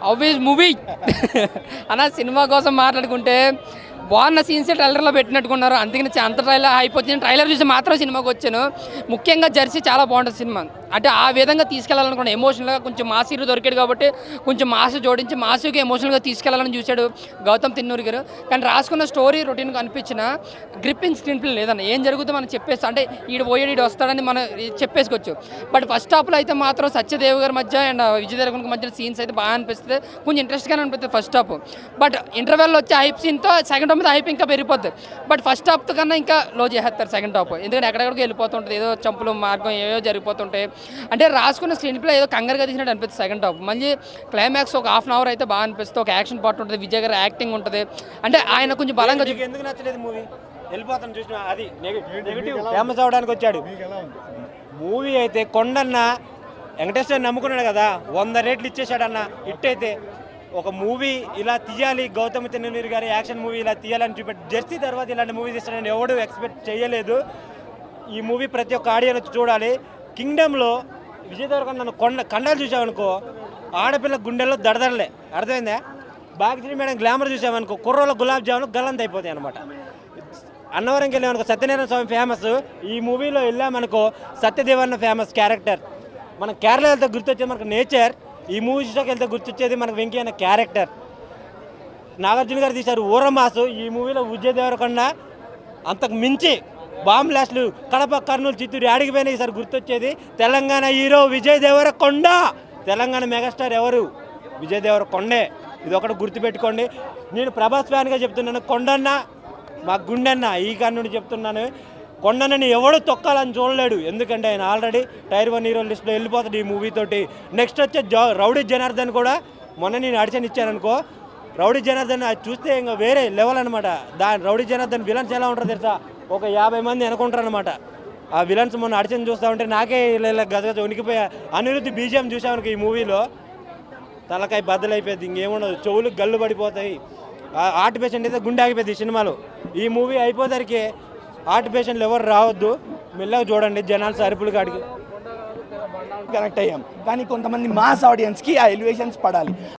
Obvious movie అన్న cinema కోసం మాట్లాడుకుంటే బాగున్న సీన్స్ ట్రైలర్లో పెట్టినట్టుకున్నారు. అందుకని అంత ట్రైలర్ అయిపోతుంది. ట్రైలర్ చూసి మాత్రం సినిమాకి వచ్చాను. ముఖ్యంగా జెర్సీ చాలా బాగుంటుంది సినిమా. అంటే ఆ విధంగా తీసుకెళ్లాలనుకున్నాను. ఎమోషనల్గా కొంచెం మాస్ హీరో దొరికాడు కాబట్టి కొంచెం మాస్ జోడించి మాస్కి ఎమోషనల్గా తీసుకెళ్లాలని చూశాడు గౌతమ్ తిన్నూరి గారు. కానీ రాసుకున్న స్టోరీ రొటీన్గా అనిపించిన గ్రిప్పింగ్ స్క్రీన్ ప్లే లేదన్న. ఏం జరుగుతుందో మనం చెప్పేసి అంటే ఈడు వస్తాడని మనం చెప్పేసుకోవచ్చు. బట్ ఫస్ట్ హాఫ్లో అయితే మాత్రం సత్యదేవ్ గారి మధ్య అండ్ విజయ్ దేవరకొండ మధ్య సీన్స్ అయితే బాగా అనిపిస్తుంది. కొంచెం ఇంట్రెస్ట్గానే అనిపిస్తుంది ఫస్ట్ హాఫ్. బట్ ఇంటర్వెల్లో వచ్చే హైప్ సీన్తో సెకండ్ హాఫ్ మీద హైప్ ఇంకా పెరిగిపోద్ది. బట్ ఫస్ట్ హాఫ్ కన్నా ఇంకా లో చేస్తారు సెకండ్ హాఫ్. ఎందుకంటే ఎక్కడెక్కడికి వెళ్ళిపోతుంటుంది, ఏదో చంపులు మార్గం ఏవో జరిగిపోతుంటాయి. అంటే రాసుకున్న స్క్రీన్ ప్లే ఏదో కంగారుగా తీసినట్టు అనిపిస్తుంది సెకండ్ హాఫ్. మళ్ళీ క్లైమాక్స్ ఒక హాఫ్ అన్ అవర్ అయితే బాగా అనిపిస్తుంది. ఒక యాక్షన్ పార్ట్ ఉంటుంది, విజయ్ గారి యాక్టింగ్ ఉంటుంది. అంటే ఆయన కొంచెం బలంగా ఎందుకు నచ్చలేదు మూవీ? వెళ్ళిపోతాను చూసిన అది నెగిటివ్ ఫేమస్ అవడానికి వచ్చాడు. మూవీ అయితే కొండన్న వెంకటేశ్వర నమ్ముకున్నాడు కదా, 100 రేట్లు ఇచ్చేసాడన్న. ఇట్టయితే ఒక మూవీ ఇలా తీయాలి, గౌతమ్ తిన్నూరి గారి యాక్షన్ మూవీ ఇలా తీయాలని చూపెట్టి జెర్సీ తర్వాత ఇలాంటి మూవీ తీస్తాడని ఎవడు ఎక్స్పెక్ట్ చేయలేదు. ఈ మూవీ ప్రతి ఒక్క ఆడియన్ వచ్చి చూడాలి. కింగ్డమ్లో విజయ్ దేవరకొండ నన్ను కండాలు చూసామనుకో ఆడపిల్ల గుండెల్లో దడదడలే, అర్థమైందా? భాగ్యశ్రీ మేడం గ్లామర్ చూసామనుకో కుర్రోళ్ళ గులాబ్ జాములు గల్లంత అయిపోతాయి అనమాట. అన్నవరంకి వెళ్ళామనుకో సత్యనారాయణ స్వామి ఫేమస్. ఈ మూవీలో వెళ్ళామనుకో సత్యదేవన్న ఫేమస్ క్యారెక్టర్. మన కేరళ వెళ్తే గుర్తొచ్చేది మనకు నేచర్. ఈ మూవీ చూసాక వెళ్తే గుర్తొచ్చేది మనకు వెంకీ అన్న క్యారెక్టర్. నాగార్జున గారు తీశారు ఊరమాసు. ఈ మూవీలో విజయ్ దేవరకొండ అంతకు మించి బాంబ్ బ్లాస్ట్లు కడప, కర్నూలు, చిత్తూరు ఆడిగిపోయినా ఈసారి గుర్తొచ్చేది తెలంగాణ హీరో విజయ్ దేవరకొండ. తెలంగాణ మెగాస్టార్ ఎవరు? విజయ్ దేవరకొండే. ఇది ఒకటి గుర్తుపెట్టుకోండి. నేను ప్రభాస్ ఫ్యాన్గా చెప్తున్నాను, కొండన్న మా గుండెన్న ఈ కన్నుని చెప్తున్నాను. కొండనని ఎవడు తొక్కాలని చూడలేడు. ఎందుకంటే ఆయన ఆల్రెడీ టైర్ 1 హీరో లిస్ట్లో వెళ్ళిపోతాడు ఈ మూవీతోటి. నెక్స్ట్ వచ్చే రౌడీ జనార్దన్ కూడా మొన్న నేను అడిషన్ ఇచ్చాననుకో, రౌడీ జనార్దన్ అది చూస్తే ఇంకా వేరే లెవెల్ అనమాట. రౌడీ జనార్దన్ విలన్స్ ఎలా ఉంటారో తెలుసా? ఒక 50 మంది అనుకుంటారు అనమాట. ఆ విలన్స్ మొన్న అడిషన్ చూస్తూ ఉంటే నాకే గజగజ ఉనికిపోయా. అనిరుద్ధి బీజిఎం చూసామనుకో ఈ మూవీలో తలకాయ బద్దలైపోయింది, ఇంకేముండదు, చెవులు గల్లు పడిపోతాయి. హార్ట్ పేషెంట్ అయితే గుండె ఆగిపోయింది ఈ సినిమాలో. ఈ మూవీ అయిపోతారికి హార్ట్ పేషెంట్లు ఎవరు రావద్దు, మెల్లగా చూడండి. జనాలు సరుపులు కాడికి కనెక్ట్ అయ్యాం. కానీ కొంతమంది మాస్ ఆడియన్స్కి ఆ ఎలివేషన్స్ పడాలి.